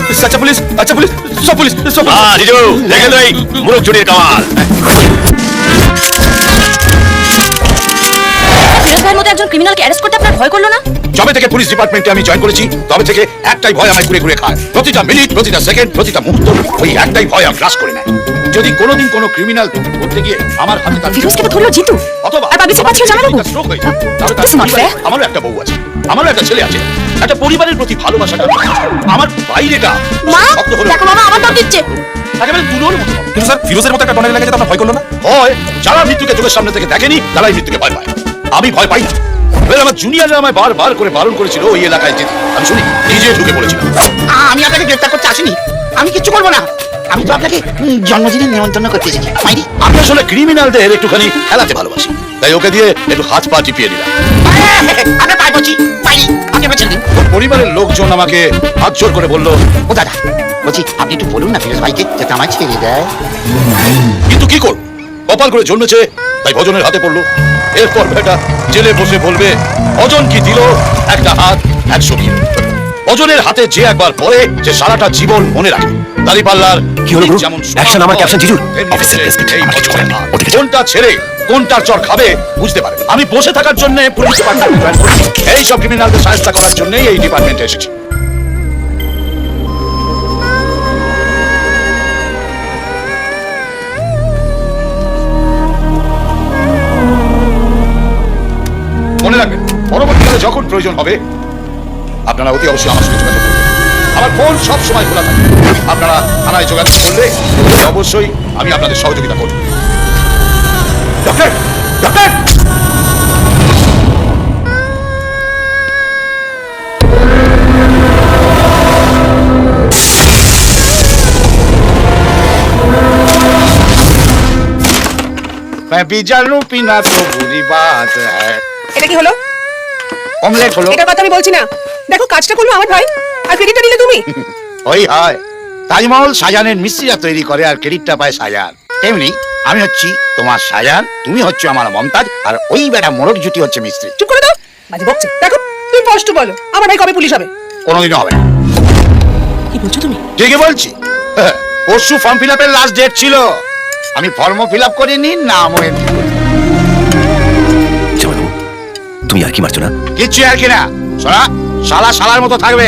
আচ্ছা পুলিশ, সব পুলিশ, সব পুলিশ। জিজু দেখে তো এই মুরগ চুরির কামাল। ফিরোজ ভাইয়ের মতো একজন ক্রিমিনালকে অ্যারেস্ট করতে আপনার ভয় করলো না? যবে থেকে পুলিশ ডিপার্টমেন্টে আমি জয়েন করেছি তবে থেকে একটাই ভয় আমায় ঘুরে ঘুরে খায়। প্রতিটা মিনিট, প্রতিটা সেকেন্ড, প্রতিটা মুহূর্ত ওই একটাই ভয় আমাকে গ্রাস করে নেয়। যদি কোনোদিন কোনো ক্রিমিনাল করতে গিয়ে আমার হাতে তার ফিরোজকে তো ধরলো জিতু, অথবা আর বাকি পাঁচ জানা দেবো। স্ট্রোক হয়ে যায়, তাহলে তার It's not fair. আমারও একটা বউ আছে, আমারও একটা ছেলে আছে, একটা পরিবারের প্রতি ভালোবাসাটা আমার বাইরেটা মা শক্ত হলো দেখো মামা আমার দম দিচ্ছে। একেবারে তুলোর মতো। কিন্তু স্যার ফিরোজের মতো একটা ডনে লেগে যেতে আপনার ভয় করলো না? ভয় যারা মৃত্যুকে চোখের সামনে থেকে দেখেনি তারাই মৃত্যুকে ভয় পায়, আমি ভয় পাই না। এবার আমার জুনিয়ররা আমায় বারবার করে বারণ করেছিল ওই এলাকায় যেতে, আমি শুনি নিজে ঢুকে পড়েছিলাম। আমি আপনাকে গ্রেফতার করতে আসিনি, আমি কিচ্ছু করবো না। আমি তো আপনাকে জন্মদিনের নেমন্তন্ন করতে এসেছি। মাইরি আমি আসলে ক্রিমিনালদের একটুখানি খেলাতে ভালোবাসি, তাই ওকে দিয়ে একটু হাত পা টিপিয়ে দিলাম। আমরা পাই বলছি মাইরি, আপনি আমার ছেড়ে দিন। ওর পরিবারের লোকজন আমাকে হাত জোর করে বলল, ও দাদা বলছি আপনি একটু বলুন না ফিরোজ ভাইকে যাতে আমায় ছেড়ে দেয়। কিন্তু কি করব, কপাল করে জন্মেছে তাই ভজনের হাতে পড়লো। এরপর বেটা জেলে বসে বলবে ভজন কি দিল একটা হাত 100 কিলো। ভজনের হাতে যে একবার পড়ে সে সারাটা জীবন মনে রাখে। দাঁড়িপাল্লার কি হলো গুরু? যেমন Action আমার caption জিজুর। তেমনি Officer হচ্ছে respect, এই আমার কিছু ভজনের করার নেই। হাত। ওদিকে কোনটা ছেড়ে কোনটার চর খাবে বুঝতে পারে। আমি বসে থাকার জন্য পুলিশ ডিপার্টমেন্ট জয়েন করেছি, এই সব ক্রিমিনালদের সাহায্য করার জন্যই এই ডিপার্টমেন্টে এসেছি। মনে রাখবেন পরবর্তীকালে যখন প্রয়োজন হবে আপনারা অতি অবশ্যই আমার সঙ্গে যোগাযোগ করবেন। আমার ফোন সব সময় খোলা থাকে, আপনারা থানায় যোগাযোগ করলে অবশ্যই আমি আপনাদের সহযোগিতা করব। ডক্টর ডক্টর मैं भी जानू पीना तो बुरी बात है। এটা কি হলো? অমলেট হলো। এটার কথা আমি বলছি না, দেখো কাজটা করলো আমার ভাই আর ক্রেডিটটা দিলে তুমি। ওই হয় তাজমহল শাহজাহানের মিস্ত্রিরা তৈরি করে আর ক্রেডিটটা পায় শাহজাহান, তেমনি আমি হচ্ছি তোমার শাহজাহান, তুমি হচ্ছে আমার মমতাজ, আর ওই বেটা মোরগ জুটি হচ্ছে মিস্ত্রি। চুপ করে দাও, বাজে বকছে। দেখো তুমি স্পষ্ট বলো আমার ভাই কবে পুলিশ হবে? কোনোদিনও হবে না। কি বলছো তুমি? ঠিকই বলছি। পরশু ফর্ম ফিল আপের লাস্ট ডেট ছিল, আমি ফর্মও ফিল আপ করিনি, নামও এন্ট্রি করিনি। জামাইবাবু তুমি আর কি মারছো না? কিচ্ছু আর কি না, শোনা শালা শালার মতো থাকবে।